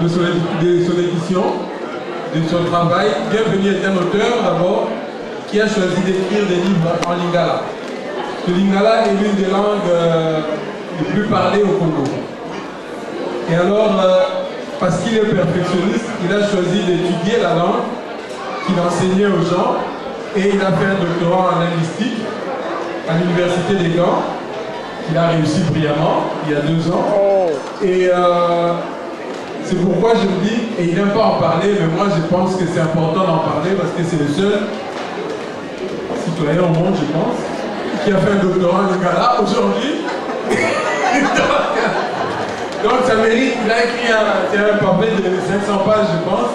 de son édition, de son travail. Bienvenue est un auteur d'abord qui a choisi d'écrire des livres en lingala. Le lingala est l'une des langues les plus parlées au Congo. Et alors, parce qu'il est perfectionniste, il a choisi d'étudier la langue qu'il enseignait aux gens et il a fait un doctorat en linguistique à l'université des Gants. Il a réussi brillamment il y a 2 ans. Et c'est pourquoi je me dis, et il n'aime pas en parler, mais moi je pense que c'est important d'en parler parce que c'est le seul citoyen au monde, je pense, qui a fait un doctorat en lingala aujourd'hui. Donc ça mérite, il a écrit un papier de 500 pages, je pense,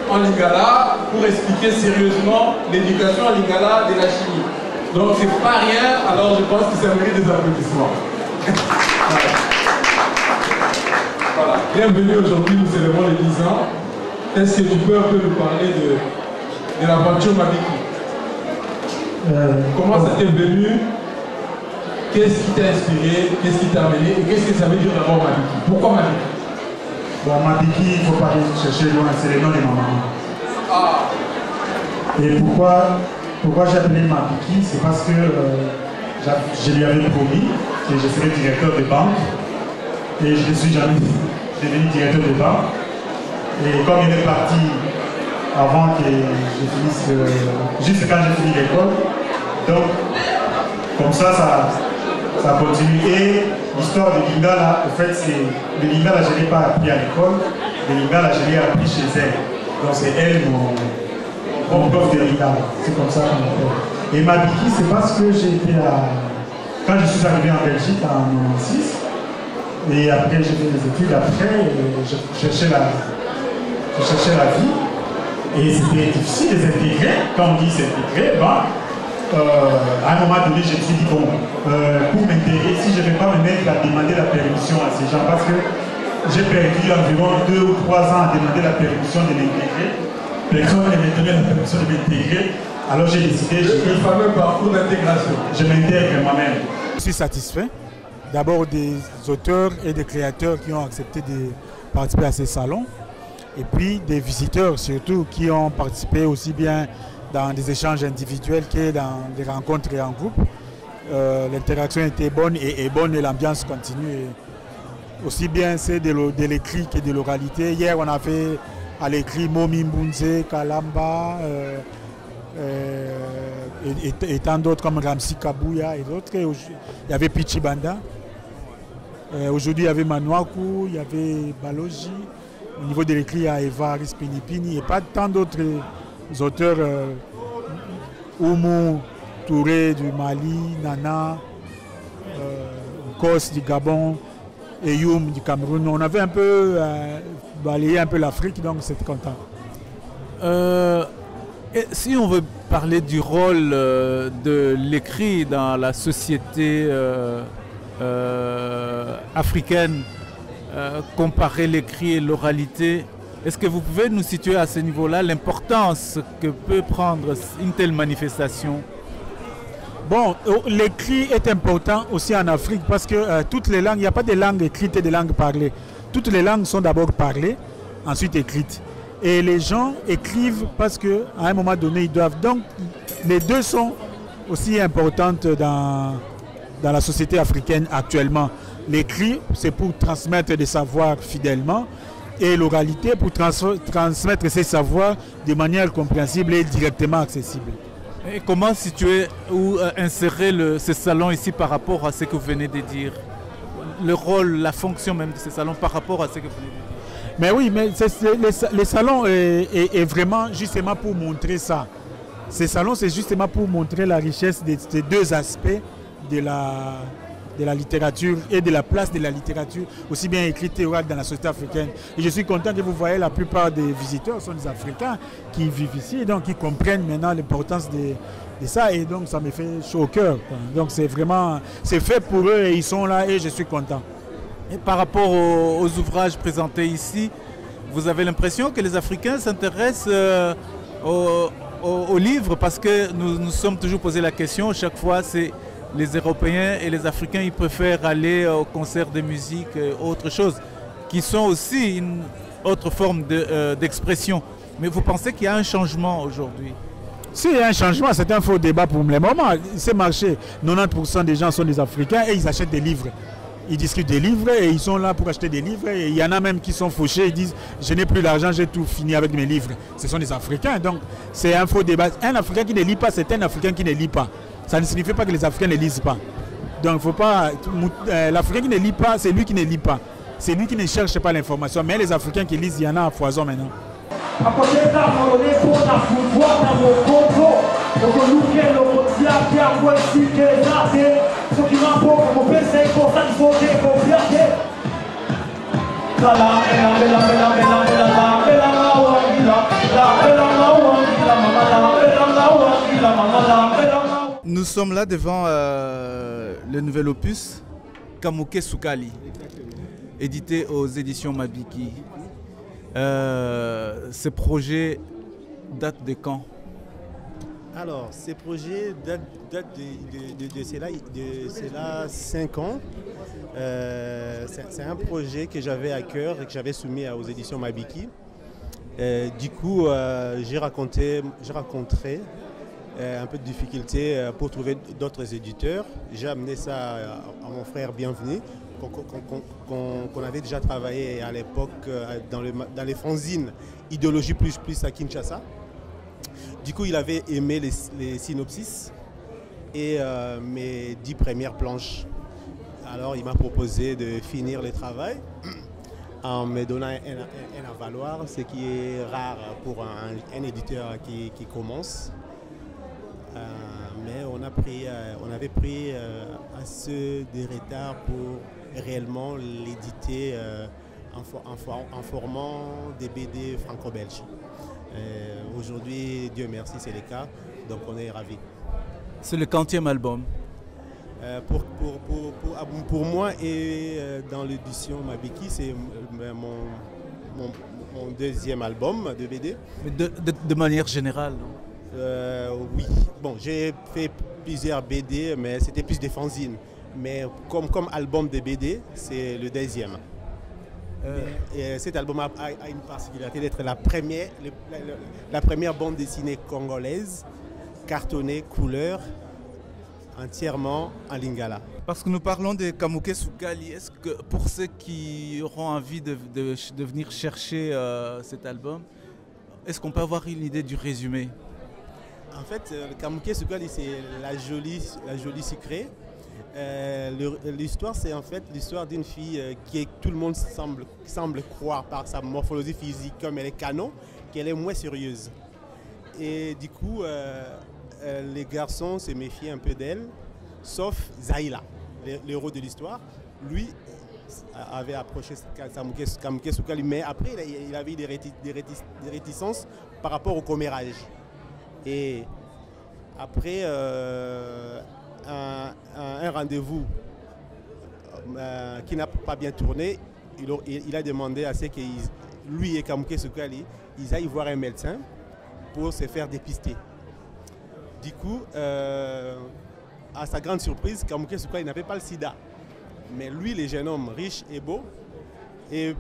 en lingala pour expliquer sérieusement l'éducation en lingala de la chimie. Donc c'est pas rien, alors je pense que ça mérite des applaudissements. Voilà. Bienvenue aujourd'hui, nous célébrons les 10 ans. Est-ce que tu peux un peu nous parler de l'aventure Mabiki? Comment ça t'est venu? Qu'est-ce qui t'a inspiré? Qu'est-ce qui t'a amené? Et qu'est-ce que ça veut dire d'abord Mabiki? Pourquoi Mabiki? Bon, Mabiki, il ne faut pas aller chercher loin, c'est le nom de ma maman. Ah. Et pourquoi j'ai appelé Mabiki? C'est parce que je lui avais promis que je serais directeur de banque. Et je ne suis jamais devenu directeur de banque. Et comme il est parti avant que je finisse, juste quand j'ai fini l'école, donc comme ça continue. Et l'histoire de Lingala, en fait, le Lingala, je ne l'ai pas appris à l'école, le Lingala, je l'ai appris chez elle. Donc c'est elle mon prof de Lingala. C'est comme ça qu'on appelle. Et Mabiki, c'est parce que j'ai été quand je suis arrivé en Belgique en 1996, et après j'ai fait des études, après je cherchais la vie. Et c'était difficile de s'intégrer. Quand on dit s'intégrer, à un moment donné, je me suis dit, bon, pour m'intégrer, si je ne vais pas me mettre à demander la permission à ces gens, parce que j'ai perdu environ 2 ou 3 ans à demander la permission de m'intégrer. Personne ne me donnait la permission de m'intégrer. Alors j'ai décidé... Le fameux parcours d'intégration. Je m'intègre moi-même. Je suis satisfait. D'abord des auteurs et des créateurs qui ont accepté de participer à ces salons. Et puis des visiteurs surtout qui ont participé aussi bien dans des échanges individuels que dans des rencontres et en groupe. L'interaction était bonne et l'ambiance continue. Et aussi bien c'est de l'écrit que de l'oralité. Hier on a fait à l'écrit Momi Mbunze, Kalamba et tant d'autres comme Ramsi Kabouya et d'autres. Il y avait Pichibanda. Aujourd'hui il y avait Manouakou, il y avait Baloji. Au niveau de l'écrit, il y a Eva Rispinipini et pas tant d'autres auteurs. Oumou Touré du Mali, Nana, Kos du Gabon et Youm du Cameroun. On avait un peu balayé un peu l'Afrique, donc c'était content. Et si on veut parler du rôle de l'écrit dans la société africaine, comparer l'écrit et l'oralité, est-ce que vous pouvez nous situer à ce niveau-là l'importance que peut prendre une telle manifestation? Bon, l'écrit est important aussi en Afrique parce que toutes les langues, il n'y a pas de langues écrites et de langues parlées. Toutes les langues sont d'abord parlées, ensuite écrites. Et les gens écrivent parce qu'à un moment donné, ils doivent. Donc, les deux sont aussi importantes dans la société africaine actuellement. L'écrit, c'est pour transmettre des savoirs fidèlement et l'oralité pour transmettre ces savoirs de manière compréhensible et directement accessible. Et comment situer ou insérer ce salon ici par rapport à ce que vous venez de dire? Le rôle, la fonction même de ce salon par rapport à ce que vous venez de dire? Mais oui, mais les salons est vraiment justement pour montrer ça. Ces salons, c'est justement pour montrer la richesse de ces deux aspects de la littérature et de la place de la littérature, aussi bien écrite et orale dans la société africaine. Et je suis content que vous voyez la plupart des visiteurs sont des Africains qui vivent ici et donc qui comprennent maintenant l'importance de ça et donc ça me fait chaud au cœur. Donc c'est vraiment, c'est fait pour eux et ils sont là et je suis content. Et par rapport aux ouvrages présentés ici, vous avez l'impression que les Africains s'intéressent aux livres parce que nous sommes toujours posé la question, chaque fois c'est les Européens et les Africains, ils préfèrent aller au concert de musique, autre chose, qui sont aussi autre forme d'expression. Mais vous pensez qu'il y a un changement aujourd'hui? S'il y a un changement, c'est un faux débat pour le moment. Ces marchés, 90% des gens sont des Africains et ils achètent des livres. Ils discutent des livres et ils sont là pour acheter des livres. Et il y en a même qui sont fauchés et disent « je n'ai plus d'argent, j'ai tout fini avec mes livres ». Ce sont des Africains, donc c'est un faux débat. Un Africain qui ne lit pas, c'est un Africain qui ne lit pas. Ça ne signifie pas que les Africains ne lisent pas. Donc il ne faut pas... L'Africain qui ne lit pas, c'est lui qui ne lit pas. C'est lui qui ne cherche pas l'information. Mais les Africains qui lisent, il y en a à foison maintenant. Nous sommes là devant le nouvel opus Kamouké Soukali, édité aux éditions Mabiki. Ce projet date de quand? Alors, ces projets datent de cela 5 ans. C'est un projet que j'avais à cœur et que j'avais soumis aux éditions Mabiki. Du coup, j'ai rencontré un peu de difficulté pour trouver d'autres éditeurs. J'ai amené ça à mon frère Bienvenu, qu'on avait déjà travaillé à l'époque dans les fanzines Idéologie plus à Kinshasa. Du coup, il avait aimé les synopsis et mes 10 premières planches. Alors, il m'a proposé de finir le travail en me donnant un avaloir, ce qui est rare pour un éditeur qui commence. Mais on avait pris assez de retard pour réellement l'éditer en formant des BD franco-belges. Aujourd'hui, Dieu merci, c'est le cas, donc on est ravis. C'est le 40e album. Pour moi et dans l'édition Mabiki, c'est mon deuxième album de BD. Mais de manière générale, oui, bon, j'ai fait plusieurs BD, mais c'était plus des fanzines. Mais comme album de BD, c'est le deuxième. Et cet album a une particularité d'être la première bande dessinée congolaise, cartonnée, couleur, entièrement en lingala. Parce que nous parlons de Kamouké Soukali, est-ce que pour ceux qui auront envie de venir chercher cet album, est-ce qu'on peut avoir une idée du résumé? En fait, le Kamouké Soukali, c'est la jolie sucrée. L'histoire, c'est en fait l'histoire d'une fille qui tout le monde semble croire par sa morphologie physique, comme elle est canon, qu'elle est moins sérieuse. Et du coup, les garçons se méfient un peu d'elle, sauf Zaïla, l'héros de l'histoire. Lui avait approché Kamouké Soukali, mais après, il avait des réticences par rapport au commérage. Et après un rendez-vous qui n'a pas bien tourné, il a demandé à ce que lui et Kamouké Soukali, ils aillent voir un médecin pour se faire dépister. Du coup, à sa grande surprise, Kamouké Soukali n'avait pas le sida. Mais lui, le jeune homme riche et beau et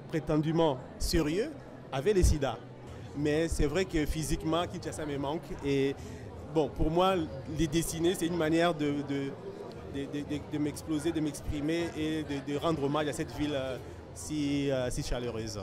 prétendument sérieux, avait le sida. Mais c'est vrai que physiquement, Kinshasa me manque. Et bon, pour moi, les dessiner, c'est une manière de m'exploser, de m'exprimer et de rendre hommage à cette ville si chaleureuse.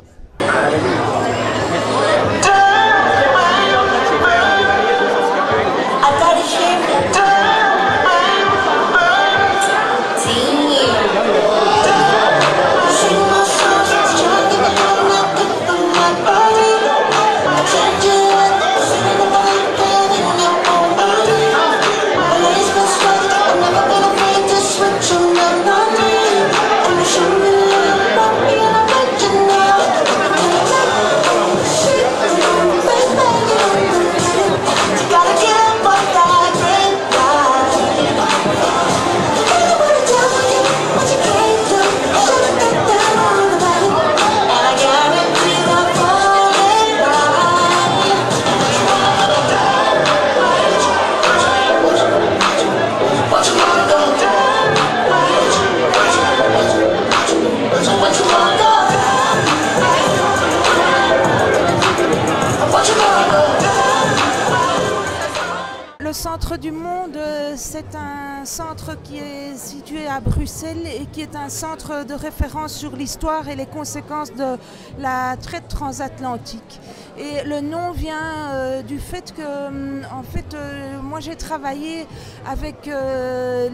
centre qui est situé à Bruxelles et qui est un centre de référence sur l'histoire et les conséquences de la traite transatlantique. Et le nom vient du fait que, en fait, moi j'ai travaillé avec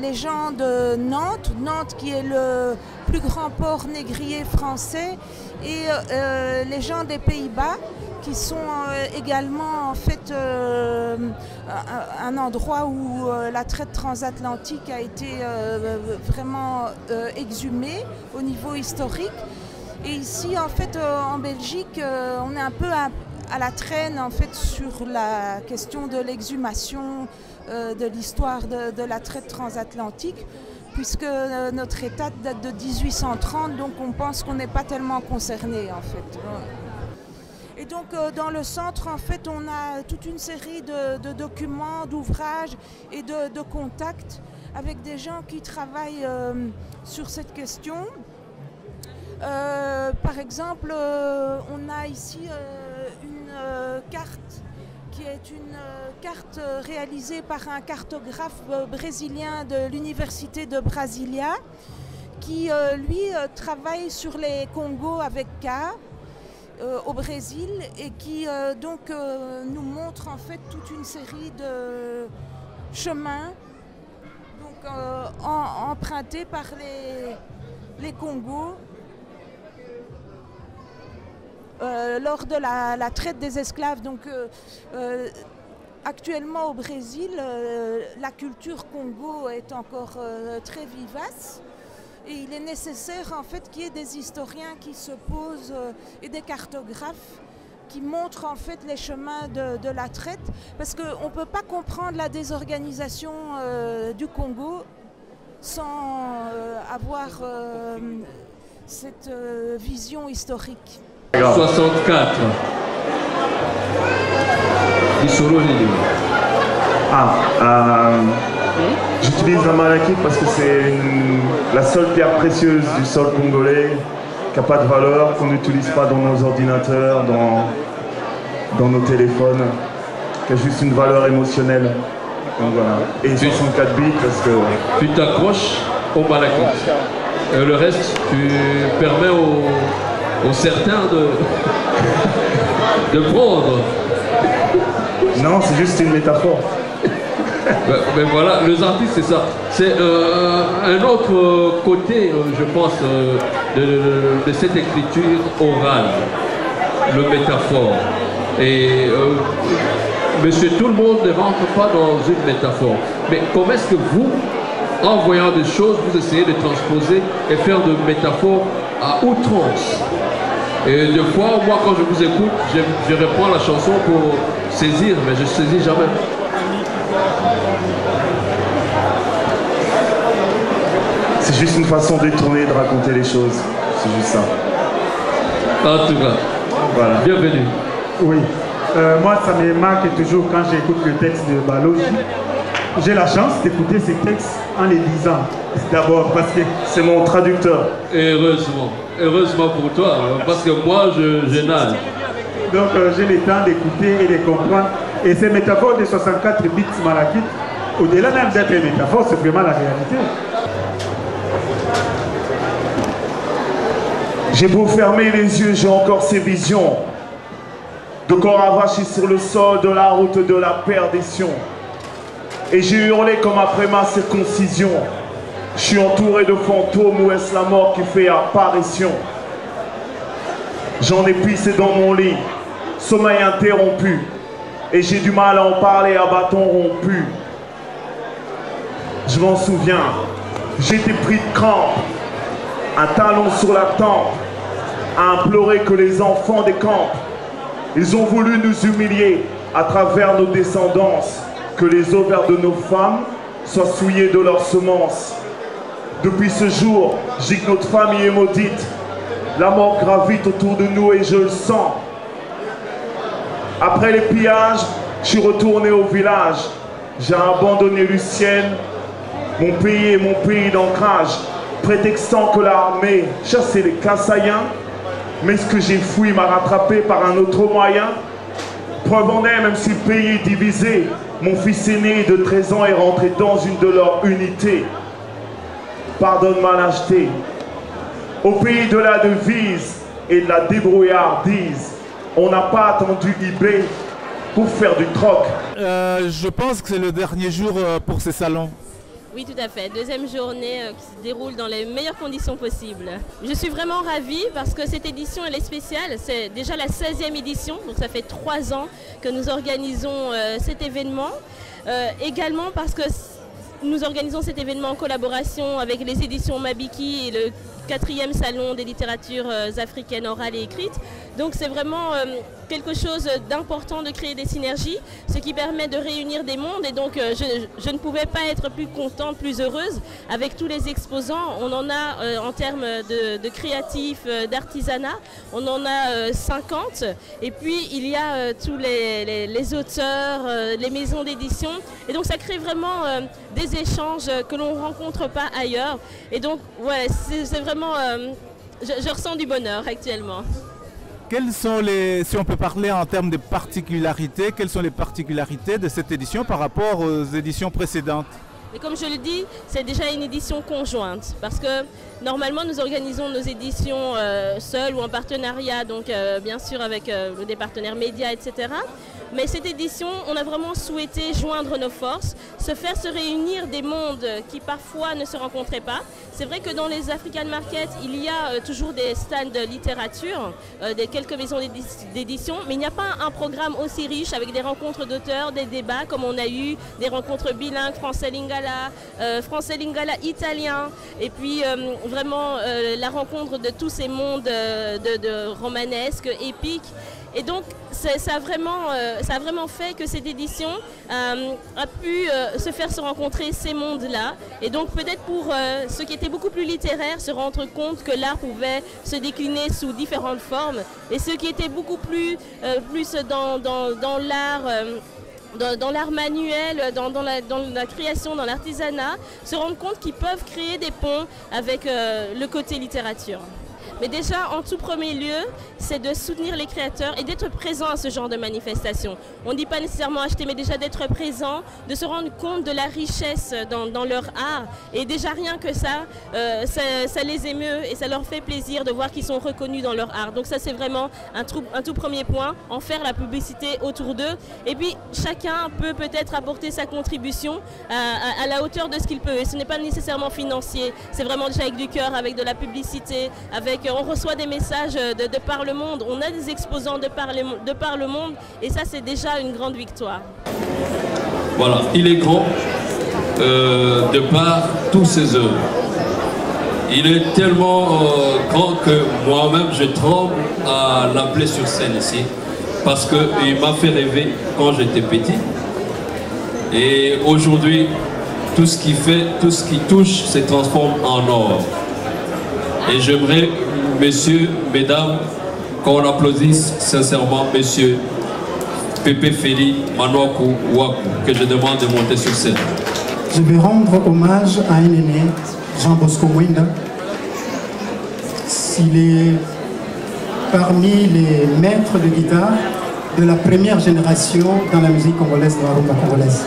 les gens de Nantes, Nantes qui est le plus grand port négrier français, et les gens des Pays-Bas, qui sont également en fait un endroit où la traite transatlantique a été vraiment exhumée au niveau historique. Et ici en fait en Belgique on est un peu à la traîne en fait sur la question de l'exhumation de l'histoire de la traite transatlantique, puisque notre état date de 1830, donc on pense qu'on n'est pas tellement concerné en fait. Et donc dans le centre, en fait, on a toute une série de documents, d'ouvrages et de contacts avec des gens qui travaillent sur cette question. Par exemple, on a ici une carte qui est une carte réalisée par un cartographe brésilien de l'université de Brasilia qui, lui, travaille sur les Congos avec K. Au Brésil et qui donc nous montre en fait toute une série de chemins donc, empruntés par les Congos lors de la traite des esclaves. Donc actuellement au Brésil, la culture Congo est encore très vivace. Et il est nécessaire en fait qu'il y ait des historiens qui se posent et des cartographes qui montrent en fait les chemins de la traite, parce qu'on ne peut pas comprendre la désorganisation du Congo sans avoir cette vision historique. 64. J'utilise la malachite parce que c'est la seule pierre précieuse du sol congolais qui n'a pas de valeur, qu'on n'utilise pas dans nos ordinateurs, dans nos téléphones, qui a juste une valeur émotionnelle. Donc voilà. Et 64 bits parce que... Tu t'accroches au malachite. Le reste, tu permets aux certains de prendre. Non, c'est juste une métaphore. Mais voilà, les artistes, c'est ça. C'est un autre côté, je pense, de cette écriture orale, le métaphore. Et monsieur, tout le monde ne rentre pas dans une métaphore. Mais comment est-ce que vous, en voyant des choses, vous essayez de transposer et faire de métaphores à outrance? Et des fois, moi, quand je vous écoute, je reprends la chanson pour saisir, mais je ne saisis jamais. C'est juste une façon détournée de raconter les choses. C'est juste ça. En tout cas, voilà. Bienvenue. Oui. Moi, ça me marque toujours quand j'écoute le texte de Balogi. J'ai la chance d'écouter ces textes en les lisant. D'abord parce que c'est mon traducteur. Heureusement. Heureusement pour toi, parce que moi, je nage. Donc, j'ai le temps d'écouter et de comprendre. Et ces métaphores de 64 bits malachite, au-delà même d'être une métaphore, c'est vraiment la réalité. J'ai beau fermer les yeux, j'ai encore ces visions de corps avachis sur le sol de la route de la perdition. Et j'ai hurlé comme après ma circoncision. Je suis entouré de fantômes, où est-ce la mort qui fait apparition? J'en ai pissé dans mon lit, sommeil interrompu, et j'ai du mal à en parler à bâton rompu. Je m'en souviens, j'étais pris de crampes, un talon sur la tempe, à implorer que les enfants décampent. Ils ont voulu nous humilier à travers nos descendances, que les ovaires de nos femmes soient souillés de leurs semences. Depuis ce jour, je dis que notre famille est maudite. La mort gravite autour de nous et je le sens. Après les pillages, je suis retourné au village. J'ai abandonné Lucienne, mon pays et mon pays d'ancrage, prétextant que l'armée chassait les Kassaïens. Mais ce que j'ai fui m'a rattrapé par un autre moyen. Preuve en est, même si le pays est divisé, mon fils aîné de 13 ans est rentré dans une de leurs unités. pardonne ma lâcheté. Au pays de la devise et de la débrouillardise, on n'a pas attendu eBay pour faire du troc. Je pense que c'est le dernier jour pour ces salons. Oui, tout à fait. Deuxième journée qui se déroule dans les meilleures conditions possibles. Je suis vraiment ravie parce que cette édition, elle est spéciale. C'est déjà la 16e édition, donc ça fait 3 ans que nous organisons cet événement. Également parce que nous organisons cet événement en collaboration avec les éditions Mabiki et le 4e salon des littératures africaines orales et écrites. Donc c'est vraiment quelque chose d'important de créer des synergies, ce qui permet de réunir des mondes. Et donc je ne pouvais pas être plus contente, plus heureuse avec tous les exposants. On en a en termes de créatifs, d'artisanat, on en a 50. Et puis il y a tous les auteurs, les maisons d'édition. Et donc ça crée vraiment des échanges que l'on ne rencontre pas ailleurs. Et donc ouais, c'est vraiment... je ressens du bonheur actuellement. Quelles sont les, si on peut parler en termes de particularités, quelles sont les particularités de cette édition par rapport aux éditions précédentes? Et comme je le dis, c'est déjà une édition conjointe parce que normalement nous organisons nos éditions seules ou en partenariat, donc bien sûr avec des partenaires médias, etc. Mais cette édition, on a vraiment souhaité joindre nos forces, se faire se réunir des mondes qui parfois ne se rencontraient pas. C'est vrai que dans les African Markets, il y a toujours des stands de littérature, des quelques maisons d'édition, mais il n'y a pas un programme aussi riche avec des rencontres d'auteurs, des débats comme on a eu, des rencontres bilingues, français-lingala, italien, et puis vraiment la rencontre de tous ces mondes de romanesques, épiques. Et donc, ça a vraiment fait que cette édition a pu se faire se rencontrer ces mondes-là. Et donc, peut-être pour ceux qui étaient beaucoup plus littéraires, se rendre compte que l'art pouvait se décliner sous différentes formes. Et ceux qui étaient beaucoup plus dans l'art... dans l'art manuel, dans la création, dans l'artisanat, se rendre compte qu'ils peuvent créer des ponts avec le côté littérature. Mais déjà, en tout premier lieu, c'est de soutenir les créateurs et d'être présent à ce genre de manifestation. On ne dit pas nécessairement acheter, mais déjà d'être présent, de se rendre compte de la richesse dans leur art. Et déjà rien que ça, ça les émeut et ça leur fait plaisir de voir qu'ils sont reconnus dans leur art. Donc ça, c'est vraiment un tout premier point, en faire la publicité autour d'eux. Et puis, chacun peut peut-être apporter sa contribution à la hauteur de ce qu'il peut. Et ce n'est pas nécessairement financier, c'est vraiment déjà avec du cœur, avec de la publicité, on reçoit des messages de par le monde, on a des exposants de par le monde et ça c'est déjà une grande victoire. Voilà, il est grand de par tous ses œuvres. Il est tellement grand que moi-même je tremble à l'appeler sur scène ici parce qu'il m'a fait rêver quand j'étais petit et aujourd'hui tout ce qu'il fait, tout ce qui touche se transforme en or. Et j'aimerais, messieurs, mesdames, qu'on applaudisse sincèrement monsieur Pépé Feli Manoakou Wakou, que je demande de monter sur scène. Je vais rendre hommage à un aîné, Jean Bosco Mwenda. Il est parmi les maîtres de guitare de la première génération dans la musique congolaise, dans la rumba congolaise.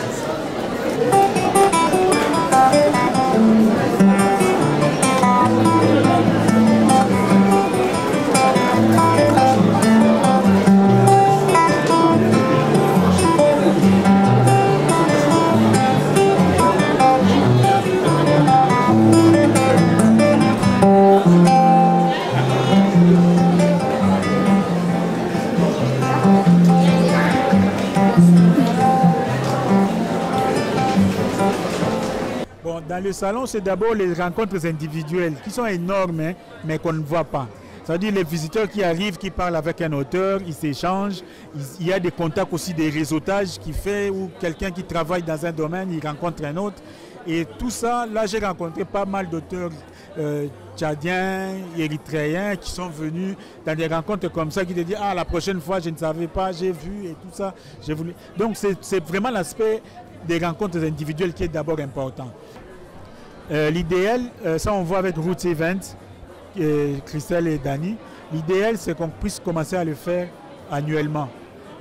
Dans le salon, c'est d'abord les rencontres individuelles qui sont énormes, hein, mais qu'on ne voit pas. C'est-à-dire les visiteurs qui arrivent, qui parlent avec un auteur, ils s'échangent. Il y a des contacts aussi, des réseautages qui fait ou quelqu'un qui travaille dans un domaine, il rencontre un autre. Et tout ça, là j'ai rencontré pas mal d'auteurs tchadiens, érythréens qui sont venus dans des rencontres comme ça, qui te disent « Ah, la prochaine fois, je ne savais pas, j'ai vu et tout ça, j'ai voulu. » Donc c'est vraiment l'aspect des rencontres individuelles qui est d'abord important. L'idéal, ça on voit avec Roots Event, Christelle et Dani, l'idéal c'est qu'on puisse commencer à le faire annuellement.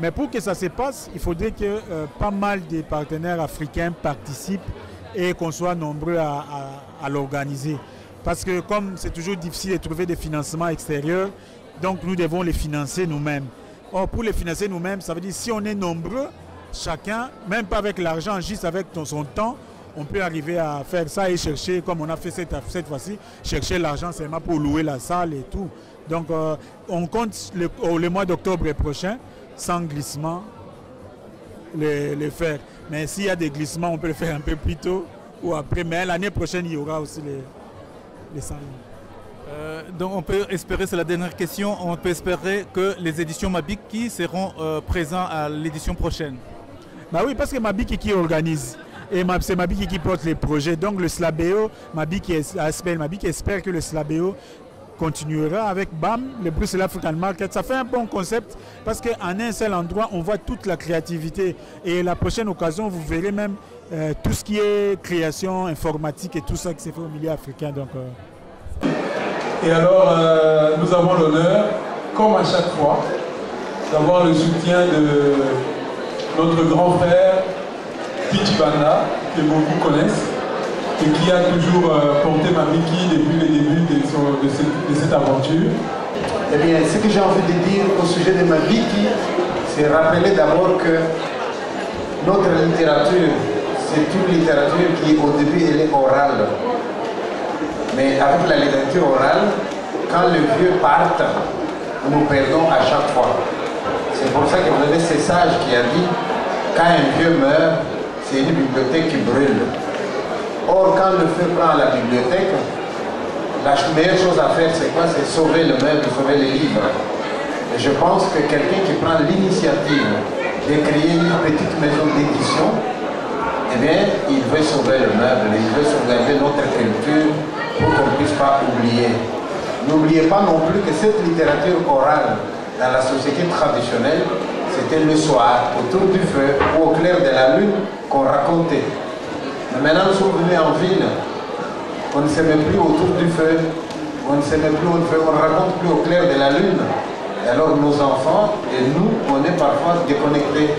Mais pour que ça se passe, il faudrait que pas mal de partenaires africains participent et qu'on soit nombreux à l'organiser. Parce que comme c'est toujours difficile de trouver des financements extérieurs, donc nous devons les financer nous-mêmes. Or, pour les financer nous-mêmes, ça veut dire si on est nombreux, chacun, même pas avec l'argent, juste avec son temps, on peut arriver à faire ça et chercher, comme on a fait cette fois-ci, chercher l'argent seulement pour louer la salle et tout. Donc on compte le mois d'octobre prochain, sans glissement, les faire. Mais s'il y a des glissements, on peut le faire un peu plus tôt ou après. Mais l'année prochaine, il y aura aussi les salles. Donc on peut espérer, c'est la dernière question, on peut espérer que les éditions Mabiki seront présents à l'édition prochaine. Bah oui, parce que Mabiki qui organise et c'est Mabiki qui porte les projets. Donc le Slabeo, Mabiki espère que le Slabeo continuera avec BAM, le Bruxelles African Market. Ça fait un bon concept parce qu'en un seul endroit, on voit toute la créativité. Et la prochaine occasion, vous verrez même tout ce qui est création informatique et tout ça qui s'est fait au milieu africain. Donc, Et alors, nous avons l'honneur, comme à chaque fois, d'avoir le soutien de notre grand frère, Pichi Banda, que beaucoup connaissent, et qui a toujours porté Mabiki depuis le début de cette aventure. Eh bien, ce que j'ai envie de dire au sujet de Mabiki, c'est rappeler d'abord que notre littérature, c'est une littérature qui, au début, elle est orale. Mais avec la littérature orale, quand les vieux partent, nous perdons à chaque fois. C'est pour ça que vous avez ces sages qui a dit, quand un vieux meurt, c'est une bibliothèque qui brûle. Or, quand le feu prend la bibliothèque, la meilleure chose à faire, c'est quoi? C'est sauver le meuble, sauver les livres. Et je pense que quelqu'un qui prend l'initiative de créer une petite maison d'édition, eh bien, il veut sauver le meuble, il veut sauvegarder notre culture pour qu'on ne puisse pas oublier. N'oubliez pas non plus que cette littérature orale dans la société traditionnelle, c'était le soir, autour du feu ou au clair de la lune qu'on racontait. Mais maintenant, nous sommes venus en ville, on ne se met plus autour du feu, on ne se met plus, on ne raconte plus au clair de la lune. Et alors nos enfants et nous, on est parfois déconnectés.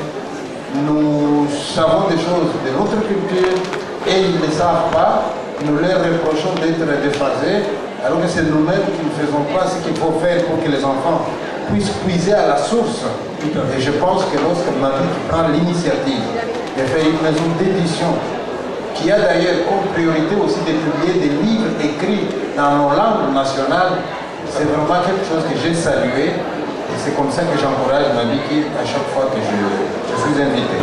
Nous savons des choses de notre culture et ils ne savent pas. Nous leur reprochons d'être déphasés, alors que c'est nous-mêmes qui ne faisons pas ce qu'il faut faire pour que les enfants puissent puiser à la source. Et je pense que lorsque Mabiki prend l'initiative de faire une maison d'édition, qui a d'ailleurs comme priorité aussi de publier des livres écrits dans nos langues nationales, c'est vraiment quelque chose que j'ai salué. Et c'est comme ça que j'encourage Mabiki à chaque fois que je suis invité.